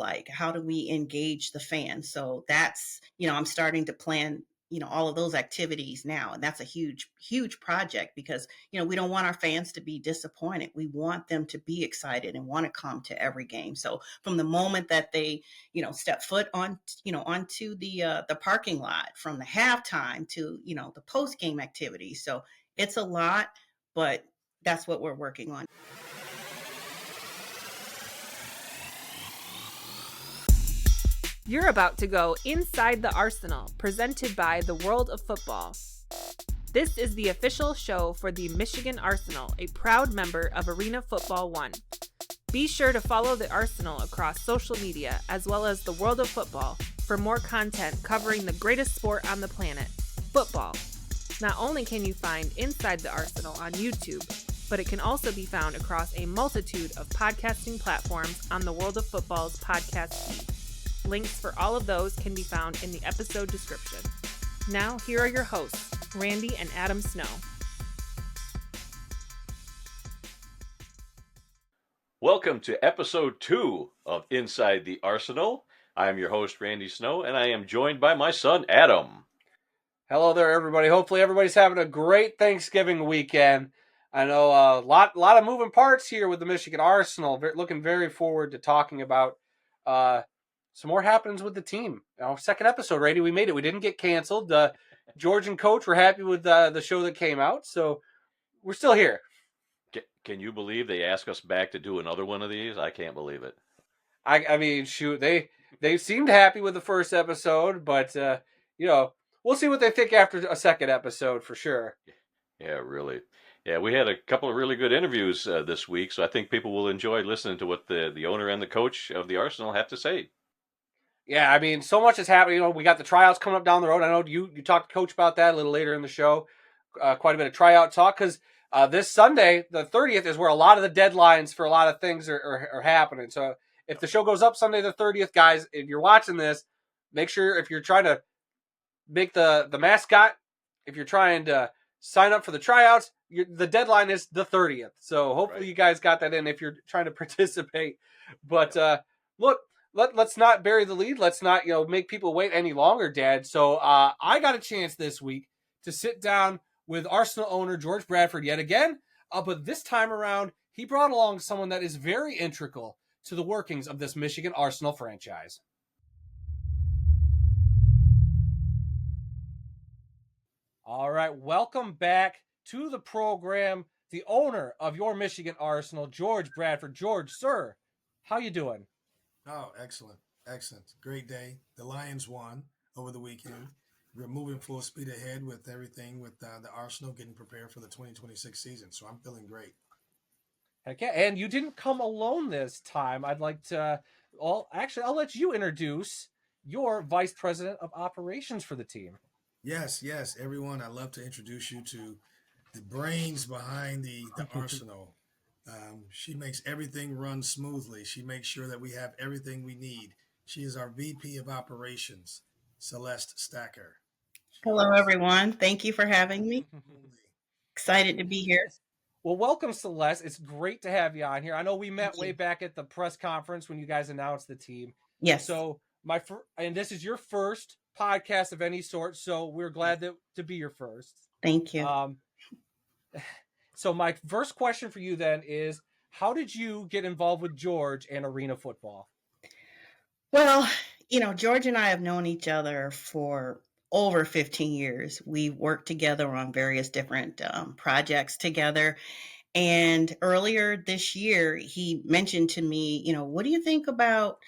like? How do we engage the fans? So that's, I'm starting to plan, all of those activities now. And that's a huge, huge project because, we don't want our fans to be disappointed. We want them to be excited and want to come to every game. So from the moment that they, step foot on, onto the parking lot, from the halftime to, the post game activities. So it's a lot, but that's what we're working on. You're about to go inside the Arsenal, presented by the World of Football. This is the official show for the Michigan Arsenal, a proud member of Arena Football One. Be sure to follow the Arsenal across social media as well as the World of Football for more content covering the greatest sport on the planet, football. Not only can you find Inside the Arsenal on YouTube, but it can also be found across a multitude of podcasting platforms on the World of Football's podcast feed. Links for all of those can be found in the episode description. Now, here are your hosts, Randy and Adam Snow. Welcome to episode 2 of Inside the Arsenal. I am your host, Randy Snow, and I am joined by my son, Adam. Hello there, everybody. Hopefully everybody's having a great Thanksgiving weekend. I know a lot of moving parts here with the Michigan Arsenal. Looking very forward to talking about some more happenings with the team. Second episode, Randy. We made it. We didn't get canceled. George and Coach were happy with the show that came out, so we're still here. Can you believe they asked us back to do another one of these? I can't believe it. I mean, shoot, they seemed happy with the first episode, but we'll see what they think after a second episode for sure. Yeah, really. Yeah, we had a couple of really good interviews this week, so I think people will enjoy listening to what the owner and the coach of the Arsenal have to say. Yeah, I mean, so much is happening. We got the tryouts coming up down the road. I know you talked to Coach about that a little later in the show. Quite a bit of tryout talk because this Sunday, the 30th, is where a lot of the deadlines for a lot of things are happening. So if the show goes up Sunday the 30th, guys, if you're watching this, make sure if you're trying to make the mascot, if you're trying to sign up for the tryouts, the deadline is the 30th. So hopefully you guys got that in if you're trying to participate. But look, let's not bury the lead. Let's not make people wait any longer, Dad. So I got a chance this week to sit down with Arsenal owner George Bradford yet again. But this time around, he brought along someone that is very integral to the workings of this Michigan Arsenal franchise. All right, welcome back to the program, the owner of your Michigan Arsenal, George Bradford. George, sir, how you doing? Oh, excellent. Great day. The Lions won over the weekend. We're moving full speed ahead with everything with the Arsenal getting prepared for the 2026 season. So I'm feeling great. Heck yeah. And you didn't come alone this time. I'd like to, I'll let you introduce your vice president of operations for the team. Yes, everyone. I'd love to introduce you to the brains behind the Arsenal. She makes everything run smoothly. She makes sure that we have everything we need. She is our VP of operations, Celeste Stacker. Hello, everyone. Thank you for having me. Excited to be here. Well, welcome, Celeste. It's great to have you on here. I know we met way back at the press conference when you guys announced the team. Yes. So and this is your first podcast of any sort, so we're glad to be your first. Thank you. So my first question for you then is, how did you get involved with George and Arena Football? Well, George and I have known each other for over 15 years. We've worked together on various different projects together. And earlier this year, he mentioned to me, what do you think about,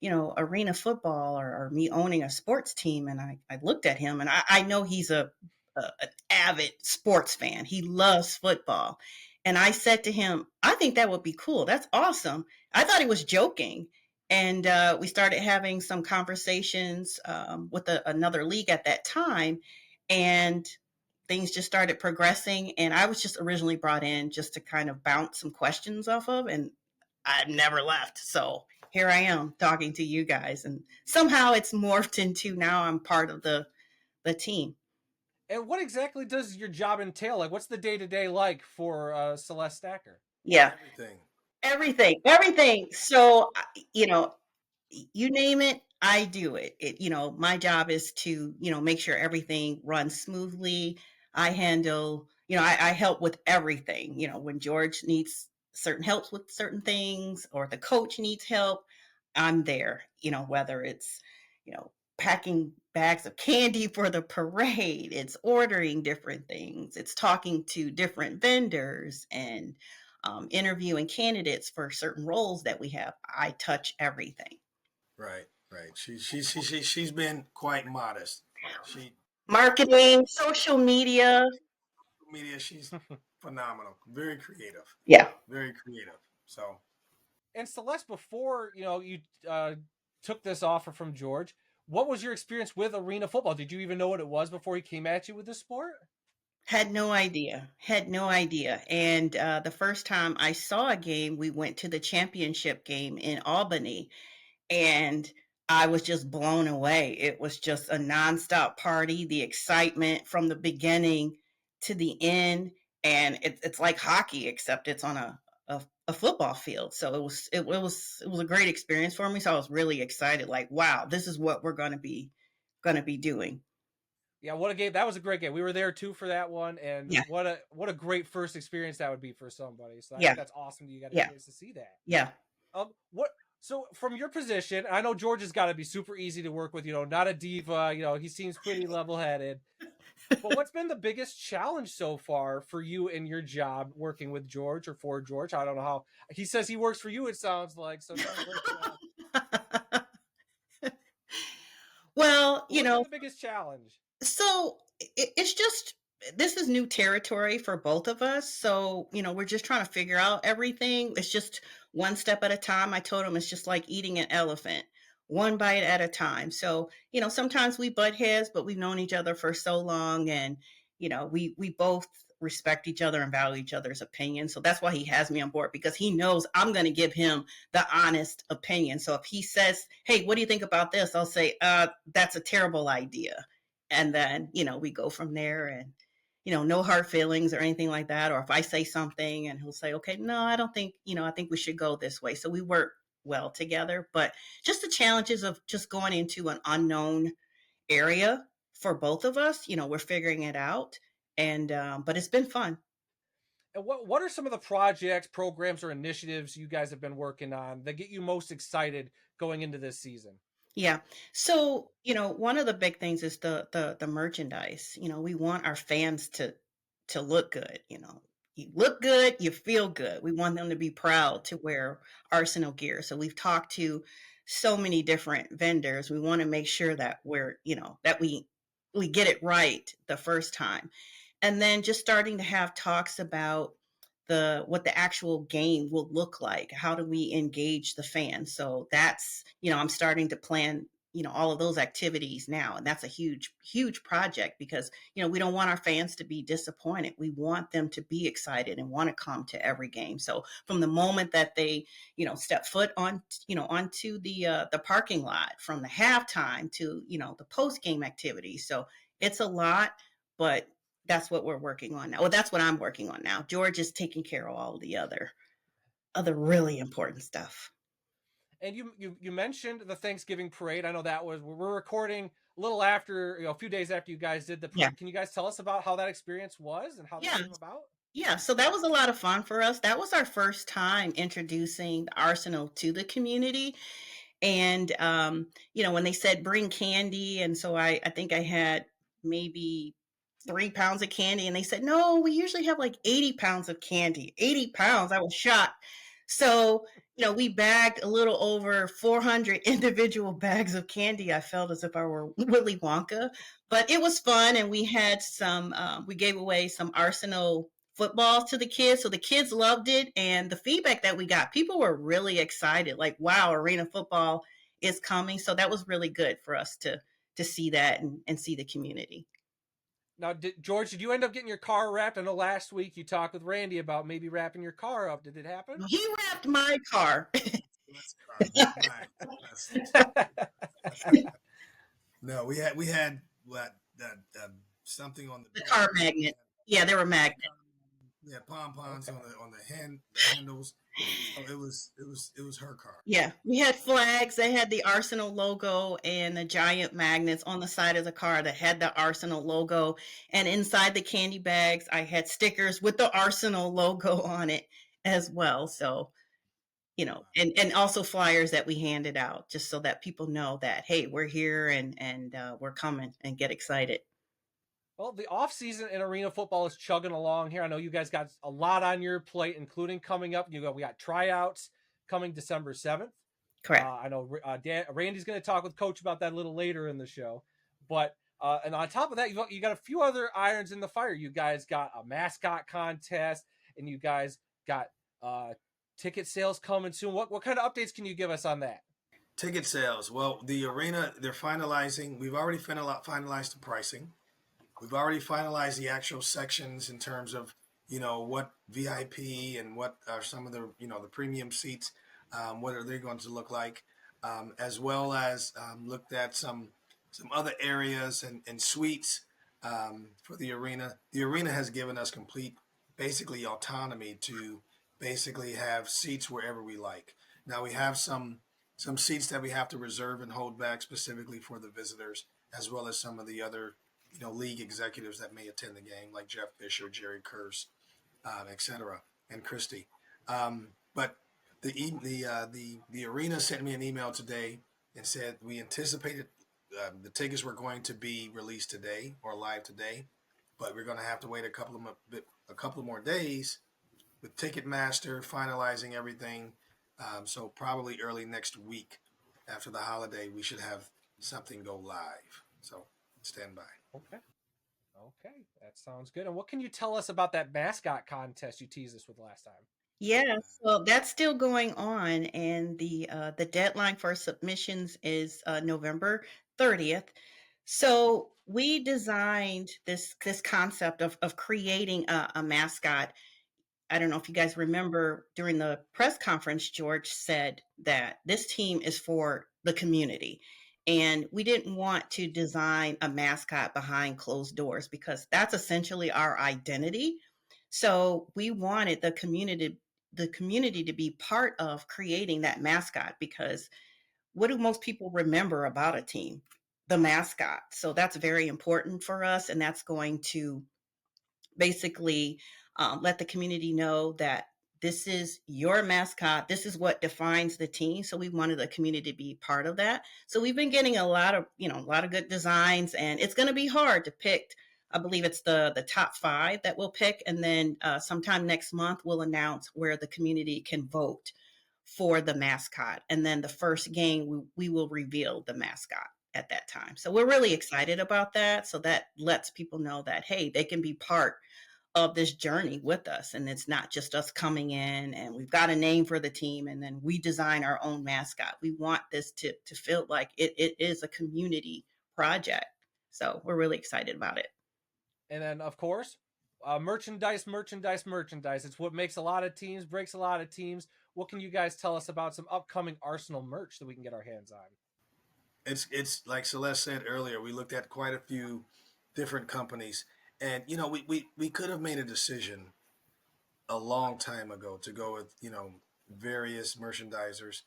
Arena Football or me owning a sports team? And I looked at him, and I know he's an avid sports fan. He loves football. And I said to him, I think that would be cool. That's awesome. I thought he was joking. And we started having some conversations with another league at that time. And things just started progressing. And I was just originally brought in just to kind of bounce some questions off of. And I've never left. So here I am talking to you guys. And somehow it's morphed into now I'm part of the team. And what exactly does your job entail? Like, what's the day-to-day like for Celeste Stacker? Yeah. Everything. Everything. So, you name it, I do it. My job is to, make sure everything runs smoothly. I handle, I help with everything. When George needs certain helps with certain things or the coach needs help, I'm there, whether it's, packing bags of candy for the parade, it's ordering different things, it's talking to different vendors and interviewing candidates for certain roles that we have. I touch everything. Right, right. She's been quite modest. She Marketing, social media. media. She's phenomenal. Very creative. Yeah. Very creative. So And Celeste, before you took this offer from George, what was your experience with arena football? Did you even know what it was before he came at you with this sport? Had no idea. Had no idea. And the first time I saw a game, we went to the championship game in Albany, and I was just blown away. It was just a nonstop party, the excitement from the beginning to the end, and it's like hockey, except it's on a football field. So it was a great experience for me. So I was really excited. Like, wow, this is what we're gonna be doing. Yeah, what a game! That was a great game. We were there too for that one, and Yeah, what a great first experience that would be for somebody. So I yeah, think that's awesome that you got a yeah, chance to see that. yeah. What? So from your position, I know George has got to be super easy to work with. Not a diva. He seems pretty level headed. But what's been the biggest challenge so far for you in your job working with George or for George? I don't know how he says he works for you. It sounds like so. Tell me Well, what's been the biggest challenge? so it's just this is new territory for both of us. So, we're just trying to figure out everything. It's just one step at a time. I told him it's just like eating an elephant, one bite at a time. So, sometimes we butt heads, but we've known each other for so long, and, we both respect each other and value each other's opinion. So that's why he has me on board, because he knows I'm going to give him the honest opinion. So if he says, "Hey, what do you think about this?" I'll say, that's a terrible idea, and then we go from there, and no hard feelings or anything like that. Or if I say something and he'll say, "Okay, no, I don't think, I think we should go this way." So we work well together. But just the challenges of just going into an unknown area for both of us, we're figuring it out. And but it's been fun. And what are some of the projects, programs, or initiatives you guys have been working on that get you most excited going into this season? Yeah. So, one of the big things is the merchandise. We want our fans to look good. You look good, you feel good. We want them to be proud to wear Arsenal gear. So we've talked to so many different vendors. We want to make sure that we get it right the first time. And then just starting to have talks about the what the actual game will look like. How do we engage the fans? So that's, I'm starting to plan, all of those activities now. And that's a huge, huge project, because, we don't want our fans to be disappointed. We want them to be excited and want to come to every game. So from the moment that they, step foot on, onto the parking lot, from the halftime to, the post game activities. So it's a lot, but that's what we're working on now. Well, that's what I'm working on now. George is taking care of all the other really important stuff. And you mentioned the Thanksgiving parade. I know that was we're recording a little after, a few days after you guys did the Yeah. parade. Can you guys tell us about how that experience was and how that Yeah. came about? Yeah, so that was a lot of fun for us. That was our first time introducing the Arsenal to the community. And when they said bring candy, and so I think I had maybe 3 pounds of candy, and they said, "No, we usually have like 80 pounds of candy." 80 pounds, I was shocked. So we bagged a little over 400 individual bags of candy. I felt as if I were Willy Wonka, but it was fun. And we had we gave away some Arsenal footballs to the kids. So the kids loved it. And the feedback that we got, people were really excited, like, wow, arena football is coming. So that was really good for us to see that and see the community. Now, George, did you end up getting your car wrapped? I know last week you talked with Randy about maybe wrapping your car up. Did it happen? He wrapped my car. let's no, we had what that something on The the car back. magnet. Yeah, they were magnets. Yeah, pom poms Okay. on the handles. So it was her car. Yeah, we had flags. They had the Arsenal logo and the giant magnets on the side of the car that had the Arsenal logo. And inside the candy bags, I had stickers with the Arsenal logo on it as well. So, and also flyers that we handed out just so that people know that, hey, we're here and we're coming and get excited. Well, the off season in arena football is chugging along here. I know you guys got a lot on your plate, including coming up. We got tryouts coming December 7th. Correct. I know Randy's going to talk with Coach about that a little later in the show. But and on top of that, you got a few other irons in the fire. You guys got a mascot contest, and you guys got ticket sales coming soon. What kind of updates can you give us on that? Ticket sales. Well, the arena, they're finalizing. We've already finalized the pricing. We've already finalized the actual sections in terms of, what VIP and what are some of the, the premium seats, what are they going to look like, as well as looked at some other areas and suites for the arena. The arena has given us complete, basically, autonomy to basically have seats wherever we like. Now we have some seats that we have to reserve and hold back specifically for the visitors, as well as some of the other league executives that may attend the game, like Jeff Fisher, Jerry Curse, etc., and Christie. But the arena sent me an email today and said we anticipated the tickets were going to be released today or live today, but we're going to have to wait a couple of more days with Ticketmaster finalizing everything. So probably early next week after the holiday, we should have something go live. So stand by. Okay, that sounds good. And what can you tell us about that mascot contest you teased us with last time? Yeah, so that's still going on, and the deadline for submissions is November 30th. So we designed this concept of creating a mascot. I don't know if you guys remember during the press conference, George said that this team is for the community. And we didn't want to design a mascot behind closed doors because that's essentially our identity. So we wanted the community to be part of creating that mascot because what do most people remember about a team? The mascot. So that's very important for us. And that's going to basically let the community know that this is your mascot. This is what defines the team. So we wanted the community to be part of that. So we've been getting a lot of good designs, and it's going to be hard to pick. I believe it's the top 5 that we'll pick, and then sometime next month we'll announce where the community can vote for the mascot. And then the first game we will reveal the mascot at that time. So we're really excited about that. So that lets people know that, hey, they can be part of this journey with us. And it's not just us coming in and we've got a name for the team and then we design our own mascot. We want this to feel like it is a community project. So we're really excited about it. And then, of course, merchandise. It's what makes a lot of teams, breaks a lot of teams. What can you guys tell us about some upcoming Arsenal merch that we can get our hands on? It's like Celeste said earlier, we looked at quite a few different companies, and we could have made a decision a long time ago to go with various merchandisers,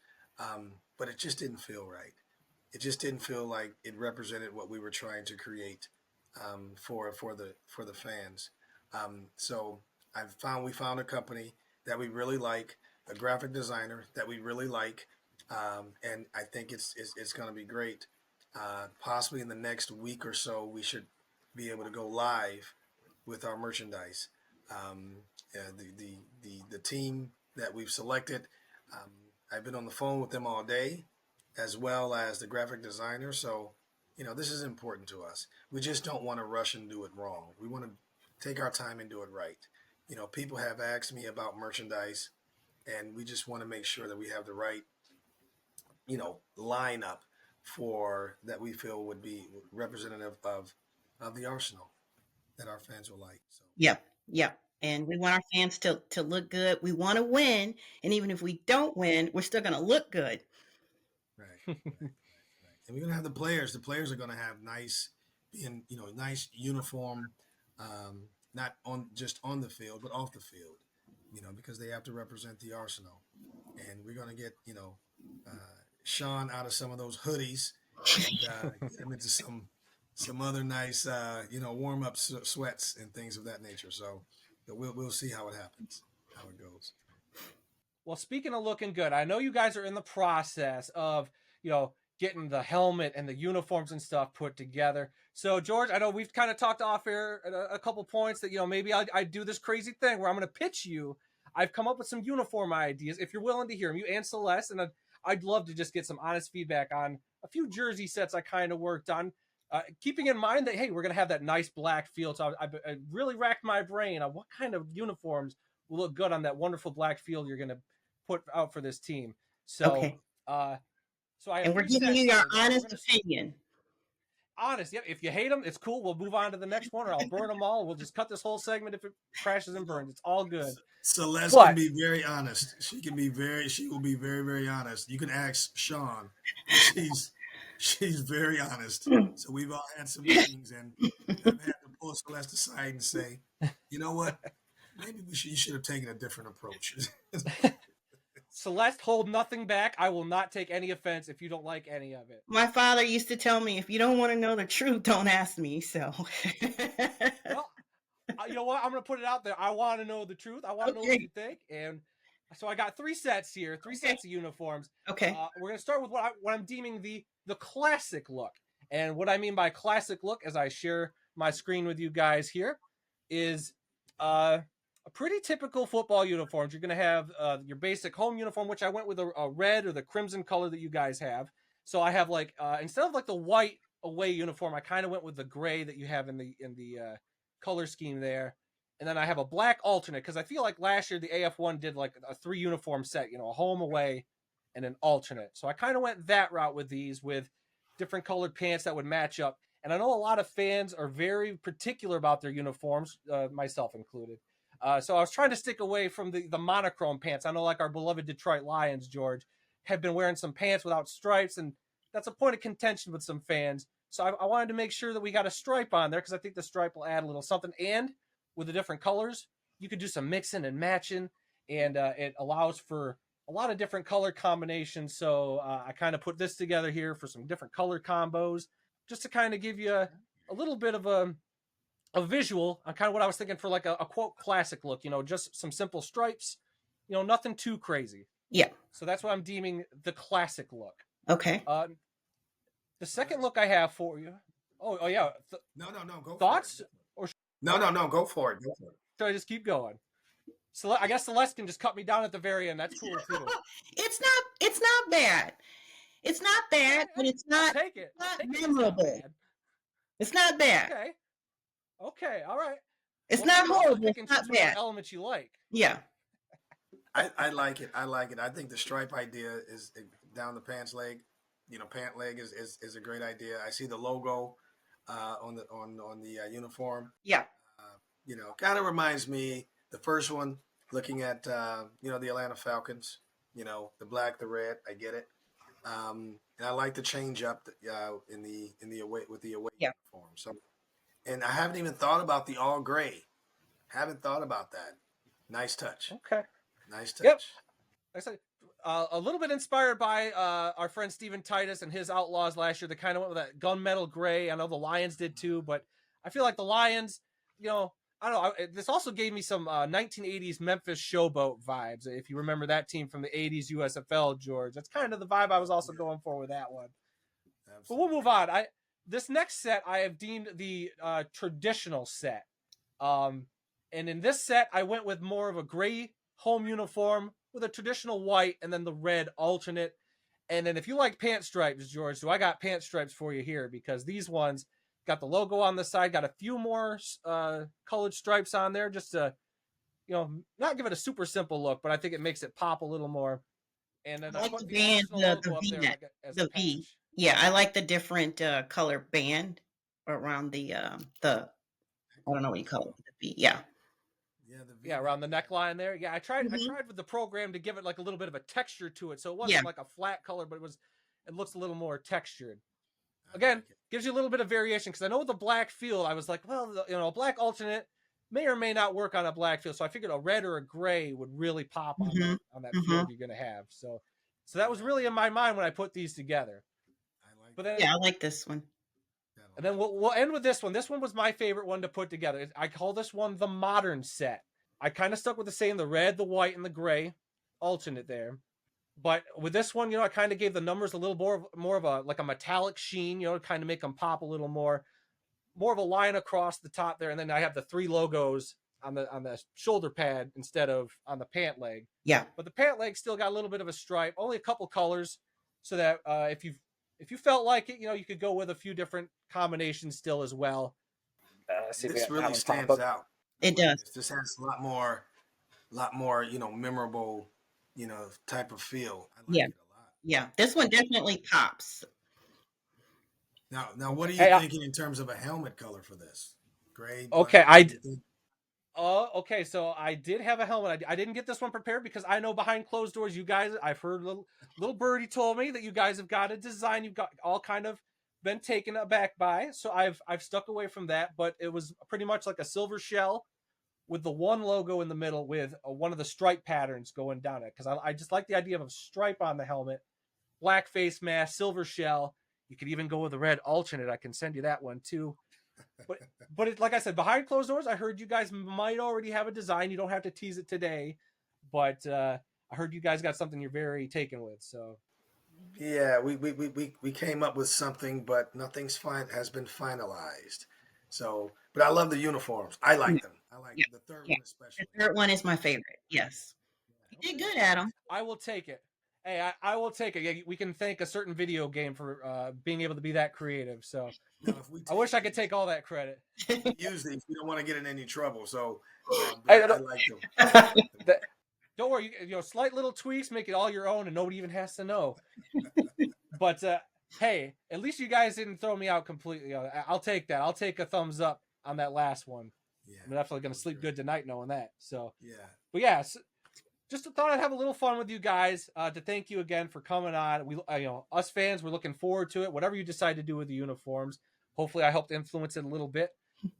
but it just didn't feel right. It just didn't feel like it represented what we were trying to create for the fans. So we found a company that we really like, a graphic designer that we really like, and I think it's going to be great. Possibly in the next week or so, we should be able to go live with our merchandise. The team that we've selected, I've been on the phone with them all day, as well as the graphic designer. So, this is important to us. We just don't want to rush and do it wrong. We want to take our time and do it right. People have asked me about merchandise, and we just want to make sure that we have the right, lineup for that we feel would be representative of the Arsenal that our fans will like. So. Yep. And we want our fans to look good. We want to win. And even if we don't win, we're still going to look good. Right. And we're going to have the players. The players are going to have nice uniform, not just on the field, but off the field. because they have to represent the Arsenal. And we're going to get, Shawn out of some of those hoodies and get him into some other nice, warm up sweats and things of that nature. So we'll see how it happens, how it goes. Well, speaking of looking good, I know you guys are in the process of, getting the helmet and the uniforms and stuff put together. So, George, I know we've kind of talked off air at a couple points that, maybe I do this crazy thing where I'm going to pitch you. I've come up with some uniform ideas. If you're willing to hear them, you and Celeste, and I'd love to just get some honest feedback on a few jersey sets I kind of worked on. Keeping in mind that, hey, we're going to have that nice black field. So I really racked my brain on what kind of uniforms will look good on that wonderful black field you're going to put out for this team. So, Okay. So I have And we're giving you your honest opinion. Honest, yep. If you hate them, it's cool. We'll move on to the next one, or I'll burn them all. We'll just cut this whole segment if it crashes and burns. It's all good. Celeste can be very honest. She will be very, very honest. You can ask Shawn. She's very honest. So we've all had some meetings, and I've had to pull Celeste aside and say, you know what? Maybe you should have taken a different approach. Celeste, hold nothing back. I will not take any offense if you don't like any of it. My father used to tell me, if you don't want to know the truth, don't ask me. So, well, you know what? I'm going to put it out there. I want to know the truth. I want to know what you think. And so I got 3 sets here, 3 sets of uniforms. Okay. We're going to start with what I'm deeming the classic look. And what I mean by classic look, as I share my screen with you guys here, is a pretty typical football uniforms. You're going to have your basic home uniform, which I went with a red or the crimson color that you guys have. So I have instead of the white away uniform, I kind of went with the gray that you have in the color scheme there. And then I have a black alternate because I feel like last year the AF1 did a 3 uniform set, a home, away, and an alternate. So I kind of went that route with these, with different colored pants that would match up. And I know a lot of fans are very particular about their uniforms, myself included. So I was trying to stick away from the monochrome pants. I know our beloved Detroit Lions, George, have been wearing some pants without stripes, and that's a point of contention with some fans. So I wanted to make sure that we got a stripe on there because I think the stripe will add a little something. And with the different colors, you could do some mixing and matching, and it allows for a lot of different color combinations. So I kind of put this together here for some different color combos, just to kind of give you a little bit of a visual on kind of what I was thinking for a quote classic look, just some simple stripes, nothing too crazy. Yeah. So that's what I'm deeming the classic look. Okay. The second look I have for you. Oh yeah. No, go thoughts? For it. No, go for it. Go for it. Should I just keep going? So I guess Celeste can just cut me down at the very end. That's cool too. It's not bad. It's not bad, but it's not, take it. not memorable. It's not bad. Okay, all right. It's not horrible. It's not bad. Elements you like. Yeah. I like it. I think the stripe idea is down the pants leg. Pant leg is a great idea. I see the logo on the uniform. Yeah. Kind of reminds me the first one looking at the Atlanta Falcons. The black, the red. I get it. And I like the change up in the away with the away uniform. So, and I haven't even thought about the all gray. Haven't thought about that. Nice touch. Okay. Nice touch. Yep. Like I said, a little bit inspired by our friend Steven Titus and his Outlaws last year. They kind of went with that gunmetal gray. I know the Lions did too, but I feel like the Lions, I don't know. This also gave me some 1980s Memphis Showboat vibes. If you remember that team from the 80s USFL, George, that's kind of the vibe I was also going for with that one. Absolutely. But we'll move on. This next set I have deemed the traditional set. And in this set, I went with more of a gray home uniform with a traditional white and then the red alternate. And then if you like pant stripes, George, so I got pant stripes for you here because these ones got the logo on the side, got a few more colored stripes on there just to, not give it a super simple look, but I think it makes it pop a little more. And then I like the band, the V-neck, the V. Yeah, I like the different color band around the I don't know what you call it, the V. Yeah. Yeah, around the neckline there. Yeah, I tried with the program to give it a little bit of a texture to it, so it wasn't like a flat color, but it looks a little more textured. Again, gives you a little bit of variation because I know with the black field, I was like, well, a black alternate may or may not work on a black field. So I figured a red or a gray would really pop on Mm-hmm. that Mm-hmm. field you're going to have. So that was really in my mind when I put these together. I like But that. then, Yeah, I like this one. and then we'll end with this one. This one was my favorite one to put together. I call this one the modern set. I kind of stuck with the same, the red, the white, and the gray alternate there. But with this one, I kind of gave the numbers a little more of a like a metallic sheen, to kind of make them pop a little more of a line across the top there. And then I have the 3 logos on the shoulder pad instead of on the pant leg. Yeah. But the pant leg still got a little bit of a stripe, only a couple colors, so that if you felt like it, you could go with a few different combinations still as well. This really stands out. It does. This has a lot more, memorable, type of feel. I like Yeah. it a lot. Yeah. This one definitely pops. Now, what are you thinking in terms of a helmet color for this? Gray. Okay, black, okay, so I did have a helmet. I didn't get this one prepared because I know behind closed doors, you guys, I've heard little birdie told me that you guys have got a design you've got all kind of been taken aback by. So I've stuck away from that, but it was pretty much like a silver shell with the one logo in the middle with one of the stripe patterns going down it. Because I just like the idea of a stripe on the helmet, black face mask, silver shell. You could even go with the red alternate. I can send you that one too. But it, like I said, behind closed doors, I heard you guys might already have a design. You don't have to tease it today, but I heard you guys got something you're very taken with. So yeah, we came up with something, but nothing's has been finalized. So, but I love the uniforms. I like them. I like Yeah. the third Yeah. one especially. The third one is my favorite. Yes. You did good, Adam. I will take it. Hey, I will take it. Yeah, we can thank a certain video game for being able to be that creative. So Now, if we I wish I could take all that credit. use these, we don't want to get in any trouble. So, I I don't- like them. Don't worry, slight little tweaks make it all your own, and nobody even has to know. But hey, at least you guys didn't throw me out completely. I'll take that. I'll take a thumbs up on that last one. Yeah, I'm definitely gonna sleep good tonight knowing that. So, yeah. but yeah, just thought I'd have a little fun with you guys. To thank you again for coming on. We, us fans, we're looking forward to it. Whatever you decide to do with the uniforms, hopefully I helped influence it a little bit,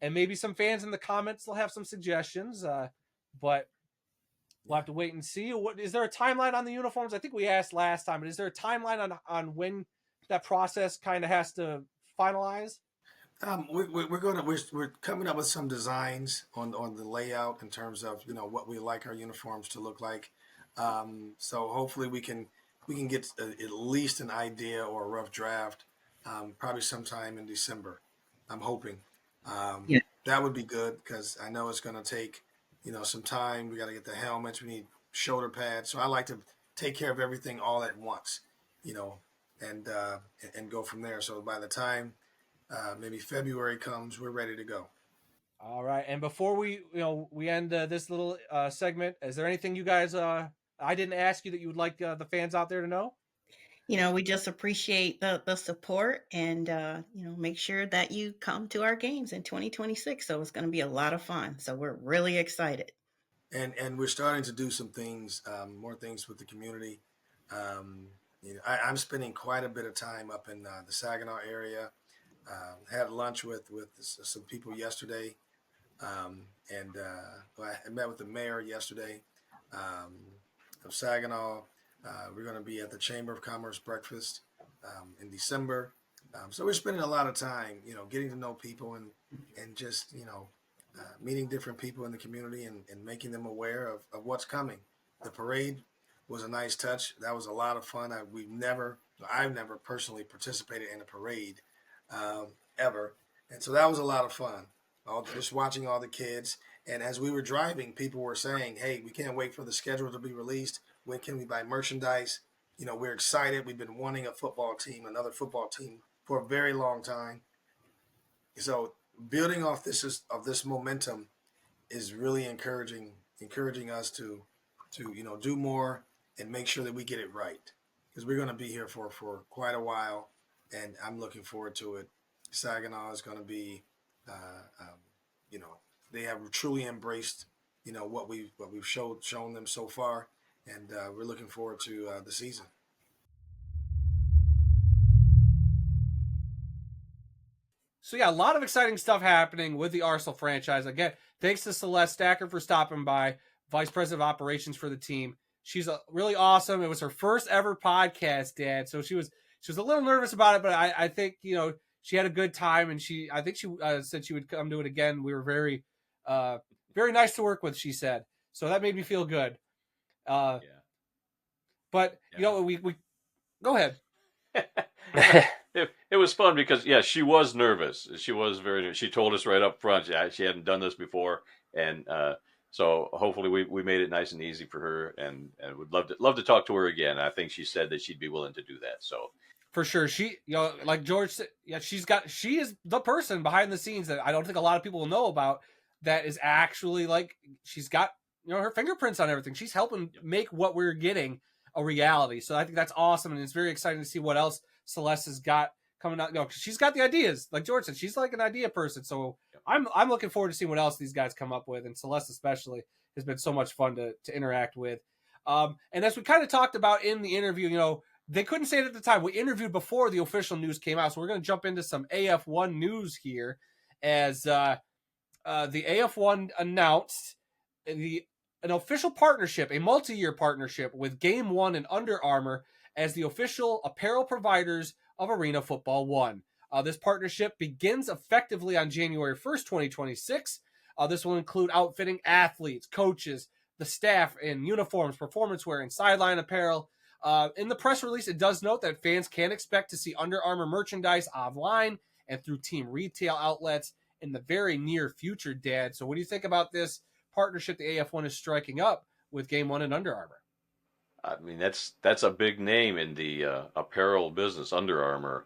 and maybe some fans in the comments will have some suggestions. But we'll have to wait and see. What is there a timeline on the uniforms? I think we asked last time, but is there a timeline on when that process kind of has to finalize? We're coming up with some designs on the layout in terms of what we like our uniforms to look like. So hopefully we can get at least an idea or a rough draft, probably sometime in December. I'm hoping. Yeah. That would be good because I know it's going to take some time. We got to get the helmets. We need shoulder pads. So I like to take care of everything all at once, and go from there. So by the time maybe February comes, we're ready to go. All right. And before we end this little segment, is there anything you guys I didn't ask you that you would like the fans out there to know? We just appreciate the support and make sure that you come to our games in 2026. So it's going to be a lot of fun. So we're really excited. And we're starting to do some things, more things with the community. I'm spending quite a bit of time up in the Saginaw area. Had lunch with some people yesterday, and I met with the mayor yesterday of Saginaw. We're going to be at the Chamber of Commerce breakfast in December. So we're spending a lot of time, getting to know people and just meeting different people in the community and making them aware of what's coming. The parade was a nice touch. That was a lot of fun. I've never personally participated in a parade ever. And so that was a lot of fun. Just watching all the kids. And as we were driving, people were saying, hey, we can't wait for the schedule to be released. When can we buy merchandise? We're excited. We've been wanting another football team for a very long time. So building off this momentum is really encouraging us to do more and make sure that we get it right. Because we're going to be here for quite a while, and I'm looking forward to it. Saginaw is going to be, they have truly embraced, what we've shown them so far, and we're looking forward to the season. So yeah, a lot of exciting stuff happening with the Arsenal franchise. Again, thanks to Celeste Stacker for stopping by, Vice President of Operations for the team. She's really awesome. It was her first ever podcast, Dad. So she was a little nervous about it, but I think she had a good time, and I think she said she would come do it again. We were very very nice to work with, she said. So that made me feel good. Yeah. But we go ahead. It was fun because she was nervous. She was very. She told us right up front she hadn't done this before, and so hopefully we made it nice and easy for her, and would love to talk to her again. I think she said that she'd be willing to do that. So for sure, she like George said, she is the person behind the scenes that I don't think a lot of people will know about. That is actually like she's got her fingerprints on everything. She's helping make what we're getting a reality. So I think that's awesome, and it's very exciting to see what else Celeste has got coming out. Cause she's got the ideas, like George said. She's like an idea person. So I'm looking forward to seeing what else these guys come up with, and Celeste especially has been so much fun to interact with. And as we kind of talked about in the interview, they couldn't say it at the time. We interviewed before the official news came out, so we're going to jump into some AF1 news here, as the AF1 announced an official partnership, a multi-year partnership with Game 1 and Under Armour as the official apparel providers of Arena Football 1. This partnership begins effectively on January 1st, 2026. This will include outfitting athletes, coaches, the staff in uniforms, performance wear, and sideline apparel. In the press release, it does note that fans can expect to see Under Armour merchandise online and through team retail outlets in the very near future, Dad. So what do you think about this partnership the AF1 is striking up with Game 1 and Under Armour? I mean, that's a big name in the apparel business, Under Armour,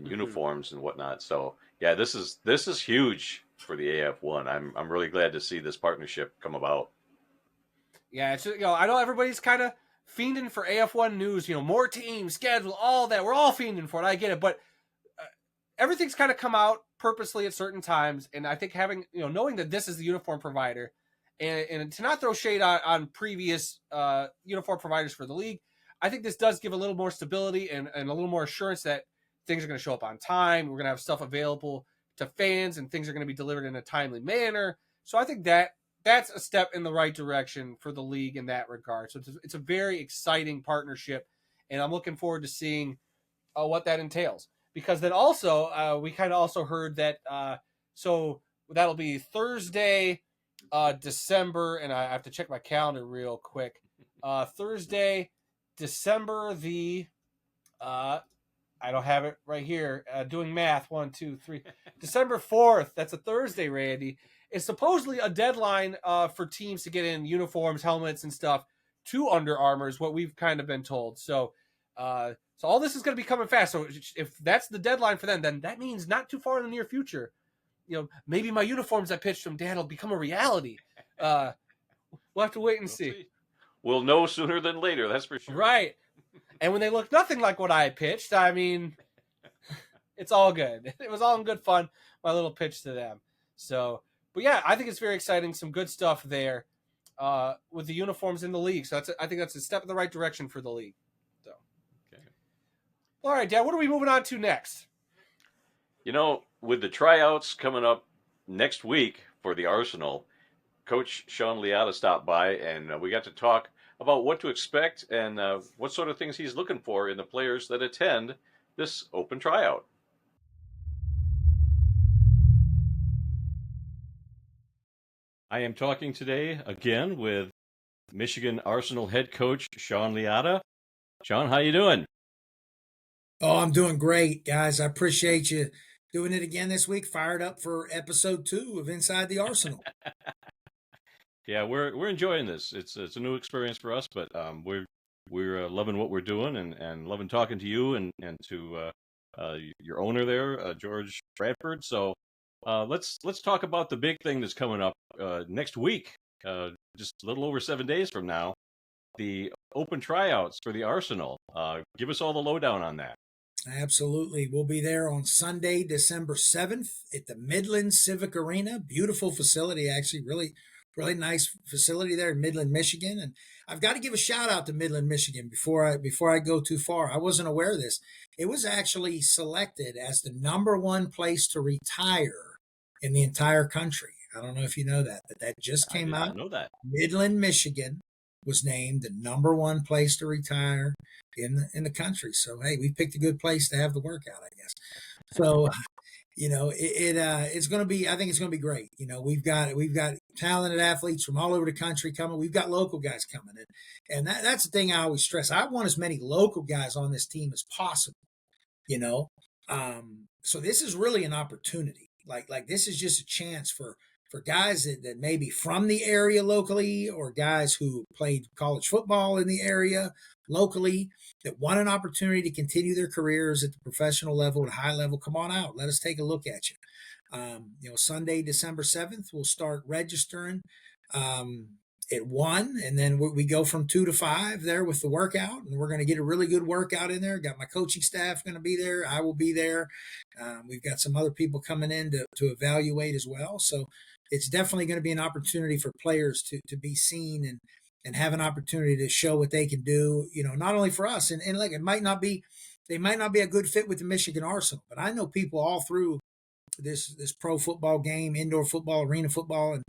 uniforms and whatnot. So yeah, this is huge for the AF1. I'm really glad to see this partnership come about. Yeah, it's I know everybody's kind of fiending for AF1 news. More teams, schedule, all that. We're all fiending for it. I get it, but everything's kind of come out purposely at certain times, and I think having knowing that this is the uniform provider. And to not throw shade on previous uniform providers for the league, I think this does give a little more stability and a little more assurance that things are going to show up on time. We're going to have stuff available to fans, and things are going to be delivered in a timely manner. So I think that's a step in the right direction for the league in that regard. So it's a very exciting partnership, and I'm looking forward to seeing what that entails. Because then also, we kind of also heard that, so that'll be Thursday, December, and I have to check my calendar real quick. Thursday, December the, I don't have it right here. Doing math, 1, 2, 3. December 4th. That's a Thursday, Randy. Is supposedly a deadline for teams to get in uniforms, helmets, and stuff to Under Armour, is what we've kind of been told. So all this is going to be coming fast. So if that's the deadline for them, then that means not too far in the near future, maybe my uniforms I pitched from Dad will become a reality. We'll have to wait and see. We'll know sooner than later, that's for sure. Right. And when they look nothing like what I pitched, I mean, it's all good. It was all in good fun, my little pitch to them. So, but yeah, I think it's very exciting. Some good stuff there with the uniforms in the league. So I think that's a step in the right direction for the league. So, okay. All right, Dad, what are we moving on to next? With the tryouts coming up next week for the Arsenal, Coach Shawn Liotta stopped by, and we got to talk about what to expect and what sort of things he's looking for in the players that attend this open tryout. I am talking today again with Michigan Arsenal head coach Shawn Liotta. Shawn, how you doing? Oh, I'm doing great, guys. I appreciate you doing it again this week. Fired up for episode 2 of Inside the Arsenal. Yeah, we're enjoying this. It's a new experience for us, but we're loving what we're doing and loving talking to you and to your owner there, George Bradford. So let's talk about the big thing that's coming up next week, just a little over 7 days from now, the open tryouts for the Arsenal. Give us all the lowdown on that. Absolutely. We'll be there on Sunday, December 7th at the Midland Civic Arena. Beautiful facility, actually. Really, really nice facility there in Midland, Michigan. And I've got to give a shout out to Midland, Michigan before I go too far. I wasn't aware of this. It was actually selected as the #1 place to retire in the entire country. I don't know if you know that, but that just I came did out. not know that. Midland, Michigan was named the #1 place to retire in the country. So hey, we picked a good place to have the workout, I guess. So it's going to be, I think it's going to be great. We've got talented athletes from all over the country coming. We've got local guys coming in. And that's the thing I always stress. I want as many local guys on this team as possible, you know? So this is really an opportunity. Like this is just a chance for guys that may be from the area locally, or guys who played college football in the area locally that want an opportunity to continue their careers at the professional level, at a high level. Come on out. Let us take a look at you. Sunday, December 7th, we'll start registering at 1, and then we go from 2 to 5 there with the workout, and we're going to get a really good workout in there. Got my coaching staff going to be there. I will be there. We've got some other people coming in to evaluate as well. So it's definitely going to be an opportunity for players to be seen and have an opportunity to show what they can do, not only for us. And like, they might not be a good fit with the Michigan Arsenal, but I know people all through this pro football game, indoor football, arena football,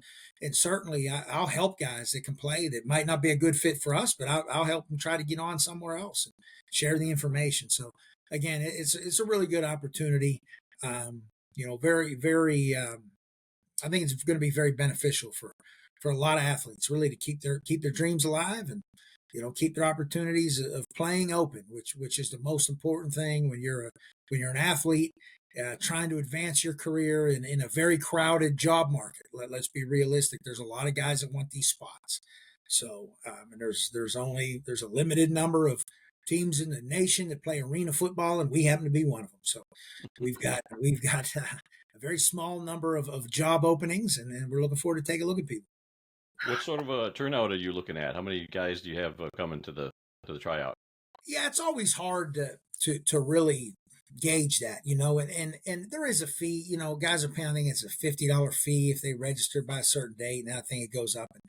and certainly I'll help guys that can play that might not be a good fit for us, but I'll help them try to get on somewhere else and share the information. So again, it's a really good opportunity. Very, very. I think it's going to be very beneficial for a lot of athletes, really, to keep their dreams alive and keep their opportunities of playing open, which is the most important thing when you're an athlete. Trying to advance your career in a very crowded job market. Let's be realistic. There's a lot of guys that want these spots. So, and there's a limited number of teams in the nation that play arena football, and we happen to be one of them. So we've got a very small number of job openings, and we're looking forward to take a look at people. What sort of a turnout are you looking at? How many guys do you have coming to the tryout? Yeah, it's always hard to really gauge that, and there is a fee, guys are paying, I think it's a $50 fee if they register by a certain date. And I think it goes up, and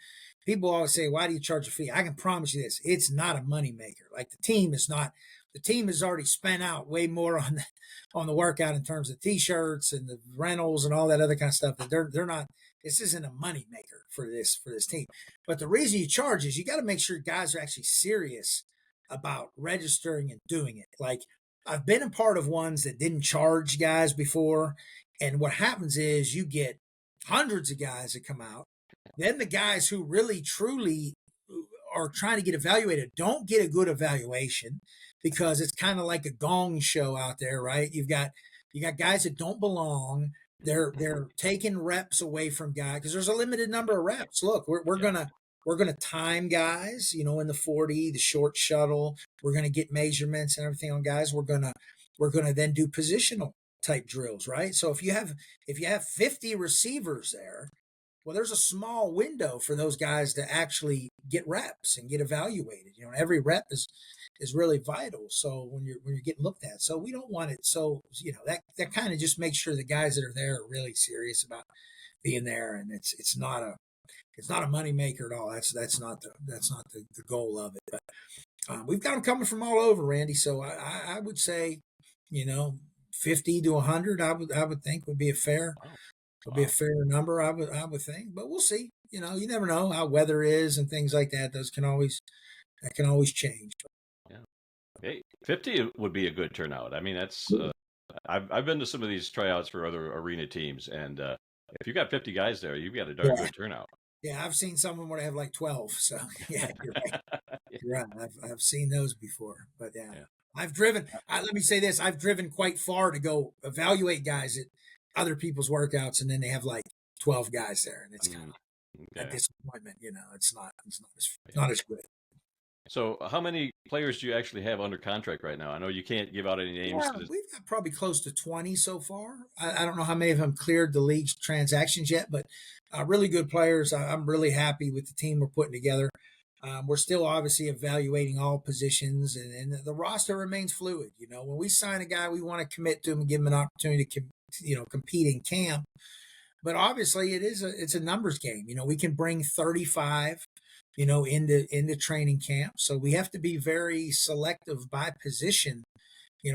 people always say, why do you charge a fee? I can promise you this, it's not a moneymaker. Like the team has already spent out way more on the workout in terms of t-shirts and the rentals and all that other kind of stuff, that they're not, this isn't a moneymaker for this team. But the reason you charge is you got to make sure guys are actually serious about registering and doing it. Like, I've been a part of ones that didn't charge guys before. And what happens is you get hundreds of guys that come out. Then the guys who really, truly are trying to get evaluated don't get a good evaluation, because it's kind of like a gong show out there, right? You got guys that don't belong. They're taking reps away from guys because there's a limited number of reps. Look, we're gonna time guys, in the 40, the short shuttle. We're gonna get measurements and everything on guys. We're gonna then do positional type drills, right? So if you have 50 receivers there, well, there's a small window for those guys to actually get reps and get evaluated. Every rep is really vital. So when you're getting looked at, so we don't want it. So that kind of just makes sure the guys that are there are really serious about being there, and it's not a moneymaker at all. That's not the goal of it. But we've got them coming from all over, Randy. So I would say, 50 to 100. I would think would be a fair number. I would think, but we'll see. You never know how weather is and things like that. That can always change. Yeah. Hey, 50 would be a good turnout. I mean, that's I've been to some of these tryouts for other arena teams, and if you got 50 guys there, you've got a darn good turnout. Yeah, I've seen some of them where they have like 12. So yeah, you're right. You're right. I've seen those before. But yeah. I've driven. Let me say this: I've driven quite far to go evaluate guys at other people's workouts, and then they have like 12 guys there, and it's kind of a disappointment. It's not as good. So, how many players do you actually have under contract right now? I know you can't give out any names. Yeah, we've got probably close to 20 so far. I don't know how many of them cleared the league's transactions yet, but really good players. I'm really happy with the team we're putting together. We're still obviously evaluating all positions, and the roster remains fluid. When we sign a guy, we want to commit to him and give him an opportunity to compete in camp. but obviously it's a numbers game. We can bring 35, into training camp. So we have to be very selective by position,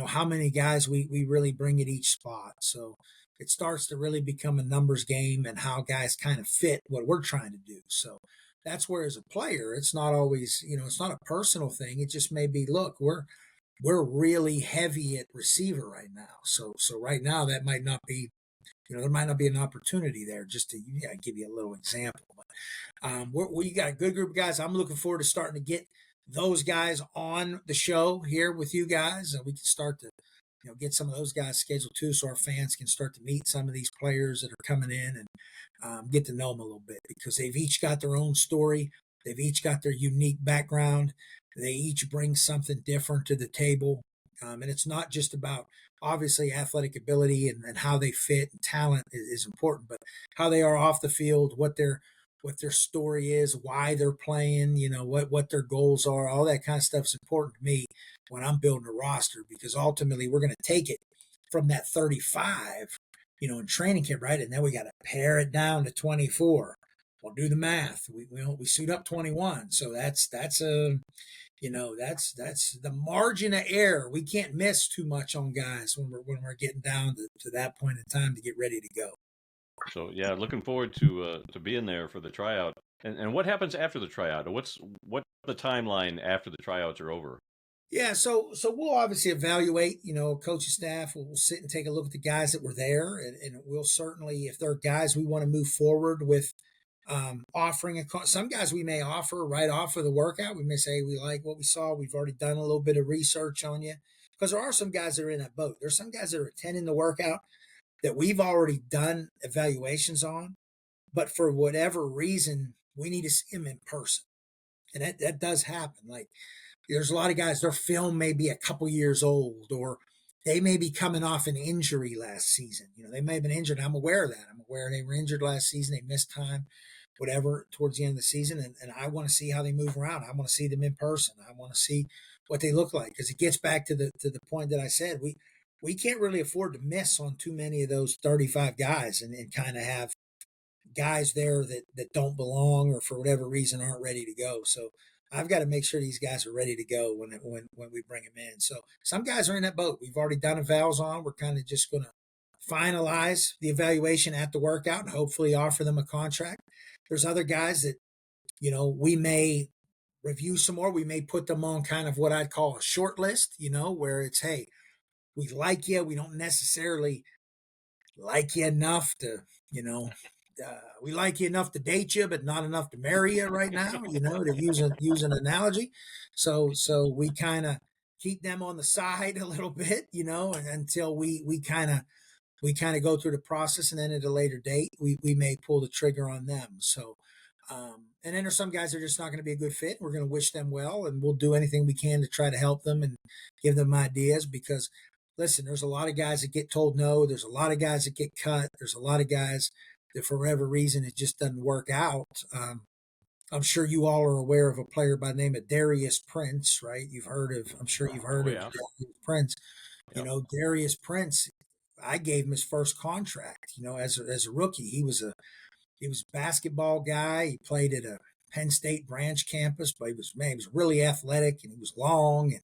how many guys we really bring at each spot. So it starts to really become a numbers game and how guys kind of fit what we're trying to do. So that's where, as a player, it's not always, it's not a personal thing. It just may be, look, we're really heavy at receiver right now. So right now that might not be, there might not be an opportunity there, just to give you a little example. But we got a good group of guys. I'm looking forward to starting to get those guys on the show here with you guys. We can start to, get some of those guys scheduled too, so our fans can start to meet some of these players that are coming in and get to know them a little bit, because they've each got their own story. They've each got their unique background. They each bring something different to the table. And it's not just about, obviously, athletic ability and how they fit, and talent is important, but how they are off the field, what their story is, why they're playing, what their goals are, all that kind of stuff is important to me when I'm building a roster, because ultimately we're going to take it from that 35, in training camp, right? And then we got to pare it down to 24. Well, do the math. We suit up 21. So that's a, that's the margin of error. We can't miss too much on guys when we're getting down to that point in time to get ready to go. So yeah, looking forward to being there for the tryout. And what happens after the tryout? What's the timeline after the tryouts are over? Yeah, so we'll obviously evaluate, coaching staff. We'll sit and take a look at the guys that were there, and we'll certainly, if there are guys we want to move forward with, offering some guys we may offer right off of the workout. We may say, we like what we saw. We've already done a little bit of research on you, because there are some guys that are in that boat. There's some guys that are attending the workout that we've already done evaluations on, but for whatever reason, we need to see them in person. And that does happen. Like, there's a lot of guys, their film may be a couple years old, or they may be coming off an injury last season. They may have been injured. I'm aware of that. I'm aware they were injured last season. They missed time, whatever, towards the end of the season. And I want to see how they move around. I want to see them in person. I want to see what they look like, because it gets back to the point that I said. We can't really afford to miss on too many of those 35 guys and kind of have guys there that don't belong, or for whatever reason aren't ready to go. So I've got to make sure these guys are ready to go when we bring them in. So some guys are in that boat. We've already done evals on. We're kind of just going to finalize the evaluation at the workout and hopefully offer them a contract. There's other guys that, we may review some more. We may put them on kind of what I'd call a short list, where it's, hey, we like you. We don't necessarily like you enough to, we like you enough to date you, but not enough to marry you right now, to use an analogy. So we kind of keep them on the side a little bit, until we kind of go through the process, and then at a later date, we may pull the trigger on them. So, and then there's some guys that are just not going to be a good fit. We're going to wish them well, and we'll do anything we can to try to help them and give them ideas, because listen, there's a lot of guys that get told no. There's a lot of guys that get cut. There's a lot of guys that for whatever reason it just doesn't work out. I'm sure you all are aware of a player by the name of Darius Prince, right? I'm sure you've heard of Darius Prince. Yep. Darius Prince, I gave him his first contract, as a rookie. He was a basketball guy. He played at a Penn State branch campus, but he was really athletic, and he was long, and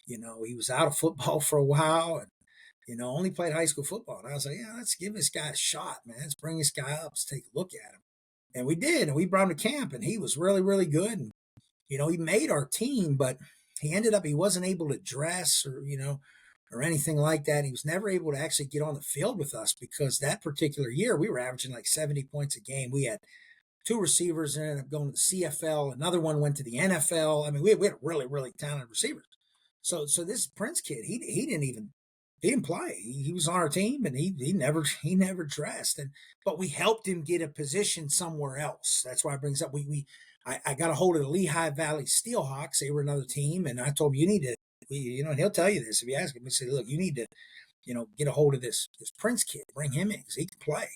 he was out of football for a while, and only played high school football. And I was like, yeah, let's give this guy a shot, man. Let's bring this guy up. Let's take a look at him. And we did, and we brought him to camp, and he was really, really good. And he made our team, but he wasn't able to dress or anything like that. He was never able to actually get on the field with us, because that particular year we were averaging like 70 points a game. We had 2 receivers that ended up going to the CFL. Another one went to the NFL. I mean, we had really, really talented receivers. So this Prince kid, he didn't play. He was on our team, and he never dressed. But we helped him get a position somewhere else. That's why I brings up I got a hold of the Lehigh Valley Steelhawks. They were another team, and I told him, you need to, and he'll tell you this if you ask him. He said, look, you need to, get a hold of this Prince kid, bring him in, because he can play.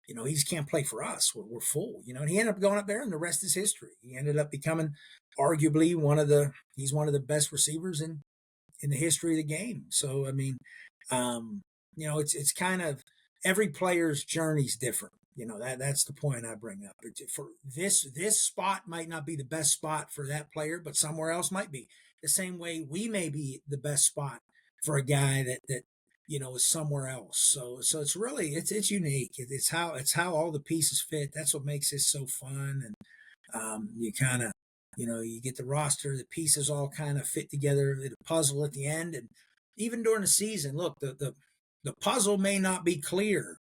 He just can't play for us. We're full, and he ended up going up there, and the rest is history. He ended up becoming arguably he's one of the best receivers in the history of the game. So, I mean, it's kind of, every player's journey is different. That's the point I bring up. For this spot might not be the best spot for that player, but somewhere else might be. The same way we may be the best spot for a guy that is somewhere else. So it's really it's unique. It's how all the pieces fit. That's what makes this so fun. And you kind of you get the roster, the pieces all kind of fit together, the puzzle at the end. And even during the season, look, the puzzle may not be clear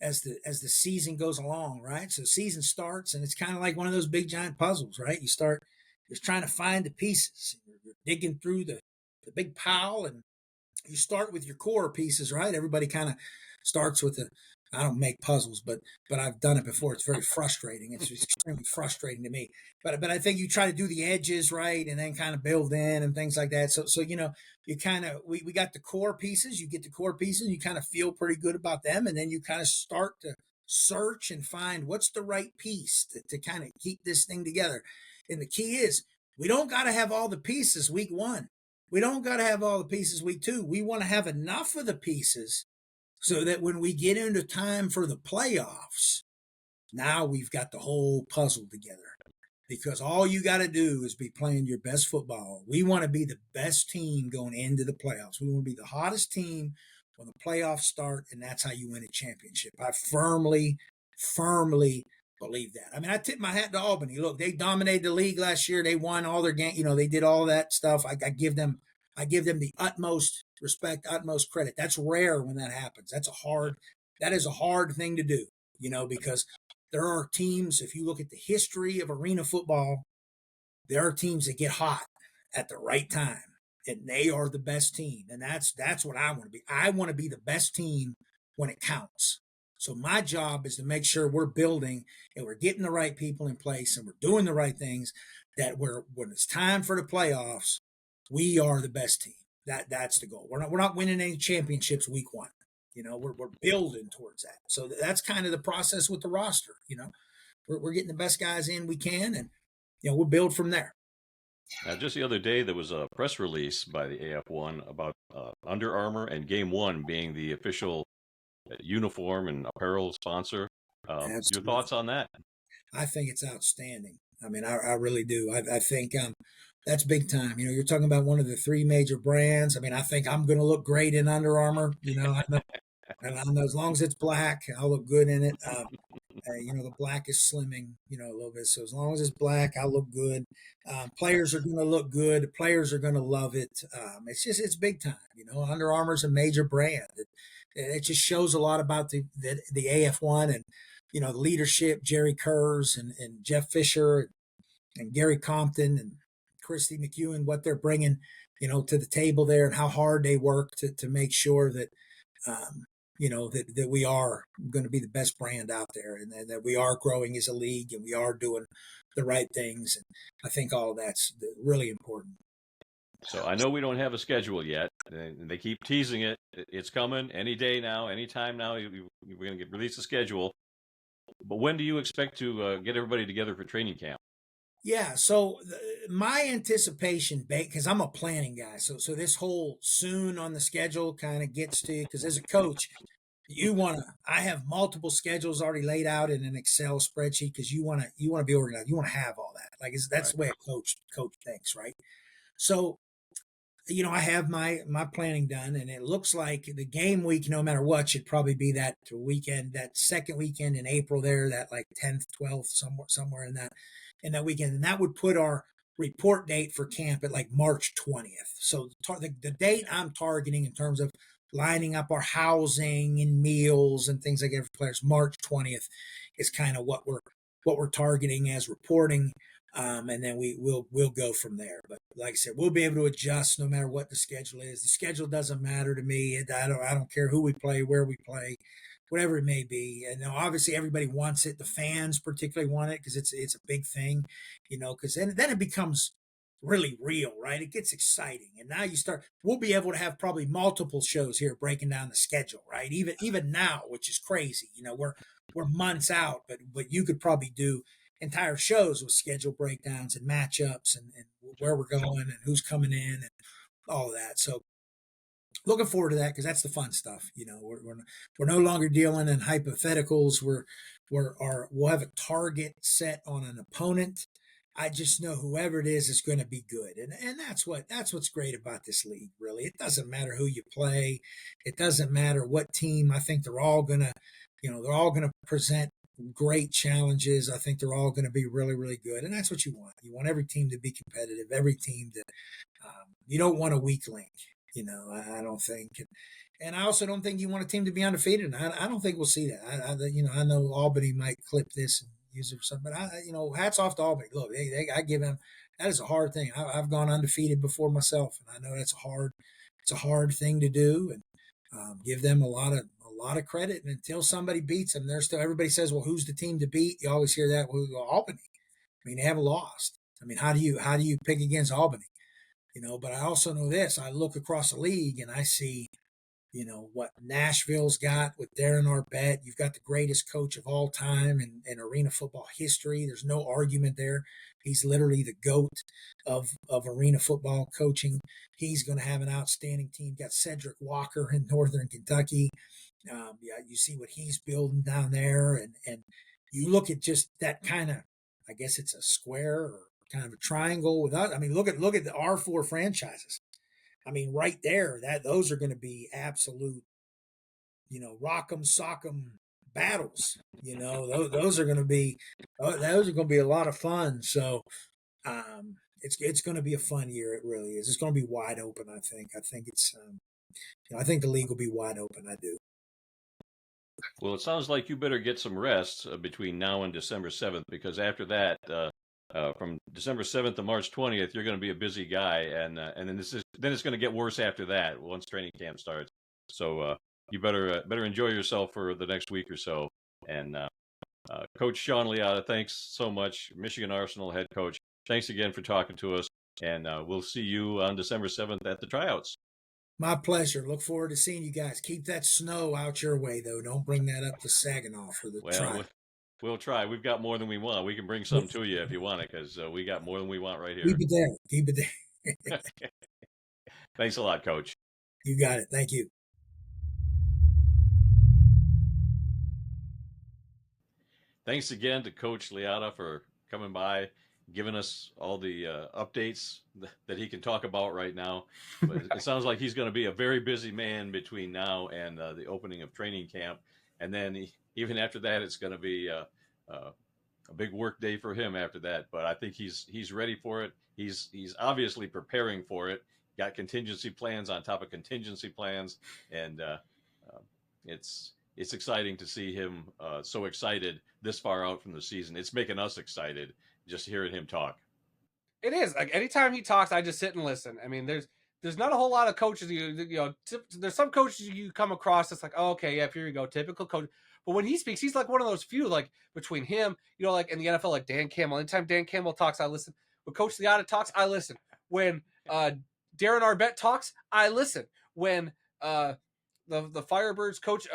as the season goes along, right? So the season starts and it's kind of like one of those big giant puzzles, right? You start just trying to find the pieces. You're digging through the big pile, and you start with your core pieces, right? Everybody kind of starts with I don't make puzzles, but I've done it before. It's very frustrating. It's extremely frustrating to me. But I think you try to do the edges right, and then kind of build in and things like that. So you kind of we got the core pieces. You get the core pieces, you kind of feel pretty good about them, and then you kind of start to search and find what's the right piece to kind of keep this thing together. And the key is we don't got to have all the pieces week 1. We don't got to have all the pieces week 2. We want to have enough of the pieces so that when we get into time for the playoffs, now we've got the whole puzzle together. Because all you got to do is be playing your best football. We want to be the best team going into the playoffs. We want to be the hottest team when the playoffs start, and that's how you win a championship. I firmly believe that. I mean, I tip my hat to Albany. Look, they dominated the league last year. They won all their games. They did all that stuff. I give them the utmost respect, utmost credit. That's rare when that happens. That is a hard thing to do, because there are teams, if you look at the history of arena football, there are teams that get hot at the right time, and they are the best team. And that's what I want to be. I want to be the best team when it counts. So my job is to make sure we're building and we're getting the right people in place and we're doing the right things, that when it's time for the playoffs, we are the best team. That's the goal. We're not winning any championships week 1. We're building towards that. So that's kind of the process with the roster. We're getting the best guys in we can, and we'll build from there. Just the other day, there was a press release by the AF1 about Under Armour and Game 1 being the official uniform and apparel sponsor. Your thoughts on that? I think it's outstanding. I mean, I really do. I think that's big time. You're talking about one of the 3 major brands. I mean, I think I'm going to look great in Under Armour. I know as long as it's black, I'll look good in it. The black is slimming, a little bit. So as long as it's black, I'll look good. Players are going to look good. The players are going to love it. It's big time. Under Armour is a major brand. It just shows a lot about the AF1 and, the leadership, Jerry Kurz and Jeff Fisher and Gary Compton and Christy McEwen, what they're bringing, to the table there, and how hard they work to make sure that, that we are going to be the best brand out there, and that we are growing as a league and we are doing the right things. And I think all of that's really important. So I know we don't have a schedule yet, and they keep teasing it. It's coming any day now, any time now. We're going to release a schedule. But when do you expect to get everybody together for training camp? Yeah, so my anticipation, because I'm a planning guy, so this whole soon on the schedule kind of gets to you, because as a coach, I have multiple schedules already laid out in an Excel spreadsheet, because you want to be organized, you want to have all that. Like that's the way a coach thinks, right? So I have my planning done, and it looks like the game week, no matter what, should probably be that weekend, that second weekend in April there, that like 10th, 12th, somewhere in that weekend. And that would put our report date for camp at like March 20th. So the date I'm targeting in terms of lining up our housing and meals and things like that for players, March 20th is kind of what we're targeting as reporting. And then we'll go from there. But like I said, we'll be able to adjust no matter what the schedule is. The schedule doesn't matter to me. I don't care who we play, where we play, whatever it may be. And obviously everybody wants it. The fans particularly want it because it's a big thing, because then it becomes really real, right? It gets exciting. And now we'll be able to have probably multiple shows here breaking down the schedule, right? Even now, which is crazy. We're months out, but you could probably do entire shows with schedule breakdowns and matchups and where we're going and who's coming in and all of that. So looking forward to that because that's the fun stuff. We're no longer dealing in hypotheticals. We'll have a target set on an opponent. I just know whoever it is going to be good, and that's what's great about this league. Really, it doesn't matter who you play. It doesn't matter what team. I think they're all gonna present great challenges. I think they're all going to be really, really good, and that's what you want. You want every team to be competitive. Every team to you don't want a weak link. I don't think, and I also don't think you want a team to be undefeated. And I don't think we'll see that. I know Albany might clip this and use it for something, but hats off to Albany. Look, I give them that is a hard thing. I've gone undefeated before myself, and I know it's a hard thing to do, and give them a lot of credit. And until somebody beats them, they're still. Everybody says, "Well, who's the team to beat?" You always hear that. Well, Albany. I mean, they haven't lost. I mean, how do you pick against Albany? But I also know this. I look across the league and I see, what Nashville's got with Darren Arbette. You've got the greatest coach of all time in arena football history. There's no argument there. He's literally the GOAT of arena football coaching. He's going to have an outstanding team. Got Cedric Walker in Northern Kentucky. You see what he's building down there. And you look at just that kind of, I guess it's a square or kind of a triangle with us. I mean, look at the R4 franchises. I mean, right there, those are going to be absolute, rock'em sock'em battles. Those are going to be a lot of fun. So it's going to be a fun year. It really is. It's going to be wide open. I think it's I think the league will be wide open. I do. Well, it sounds like you better get some rest between now and December 7th, because after that, from December 7th to March 20th, you're going to be a busy guy, and then it's going to get worse after that once training camp starts. So you better enjoy yourself for the next week or so. And Coach Shawn Liotta, thanks so much, Michigan Arsenal head coach. Thanks again for talking to us, and we'll see you on December 7th at the tryouts. My pleasure. Look forward to seeing you guys. Keep that snow out your way, though. Don't bring that up to Saginaw for the try. We'll try. We've got more than we want. We can bring some to you if you want it, because we got more than we want right here. Keep it there. Thanks a lot, Coach. You got it. Thank you. Thanks again to Coach Liotta for coming by, giving us all the updates that he can talk about right now. But it sounds like he's going to be a very busy man between now and the opening of training camp. And then even after that, it's going to be a big work day for him after that. But I think he's ready for it. He's obviously preparing for it. Got contingency plans on top of contingency plans, and it's exciting to see him so excited this far out from the season. It's making us excited just hearing him talk. It is. Like, anytime he talks, I just sit and listen. I mean, there's not a whole lot of coaches. There's some coaches you come across that's like, oh, okay, yeah, here you go, typical coach. But when he speaks, he's like one of those few. Like between him, like in the NFL, like Dan Campbell. Anytime Dan Campbell talks, I listen. When Coach Liotta talks, I listen. When Darren Arbette talks, I listen. When the Firebirds coach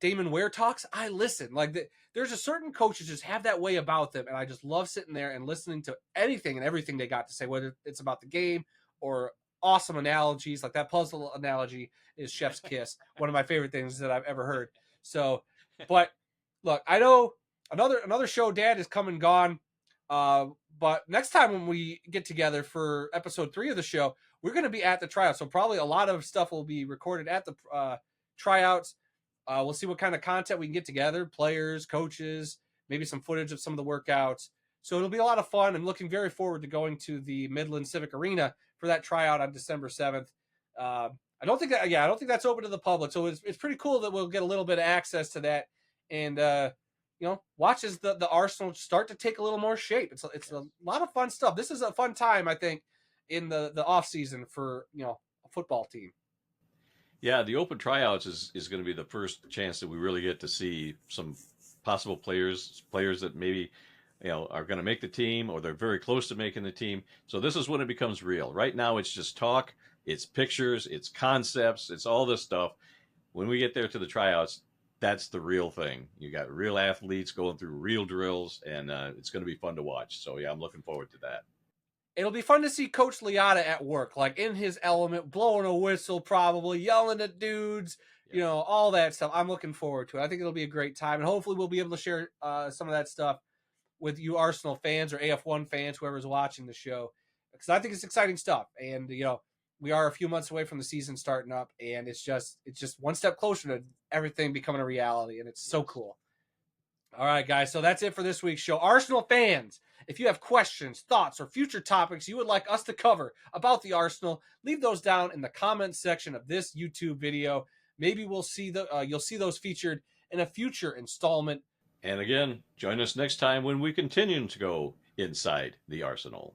Damon Ware talks, I listen. Like there's a certain coaches just have that way about them, and I just love sitting there and listening to anything and everything they got to say, whether it's about the game or awesome analogies. Like that puzzle analogy is chef's kiss, one of my favorite things that I've ever heard. So, but look, I know another show, Dad, is come and gone. But next time when we get together for episode 3 of the show, we're going to be at the tryouts. So probably a lot of stuff will be recorded at the tryouts. We'll see what kind of content we can get together, players, coaches, maybe some footage of some of the workouts. So it'll be a lot of fun. I'm looking very forward to going to the Midland Civic Arena for that tryout on December 7th. I don't think that's open to the public. So it's pretty cool that we'll get a little bit of access to that, and watch as the Arsenal start to take a little more shape. It's a lot of fun stuff. This is a fun time, I think, in the off season for a football team. Yeah, the open tryouts is going to be the first chance that we really get to see some possible players that maybe are going to make the team, or they're very close to making the team. So this is when it becomes real. Right now, it's just talk, it's pictures, it's concepts, it's all this stuff. When we get there to the tryouts, that's the real thing. You got real athletes going through real drills, and it's going to be fun to watch. So yeah, I'm looking forward to that. it'll be fun to see Coach Liotta at work, like in his element, blowing a whistle, probably yelling at dudes, all that stuff. I'm looking forward to it. I think it'll be a great time, and hopefully we'll be able to share some of that stuff with you Arsenal fans or AF1 fans, whoever's watching the show, because I think it's exciting stuff. And we are a few months away from the season starting up, and it's just one step closer to everything becoming a reality, and it's so cool. All right, guys, so that's it for this week's show. Arsenal fans, if you have questions, thoughts, or future topics you would like us to cover about the Arsenal, leave those down in the comments section of this YouTube video. Maybe you'll see those featured in a future installment. And again, join us next time when we continue to go inside the Arsenal.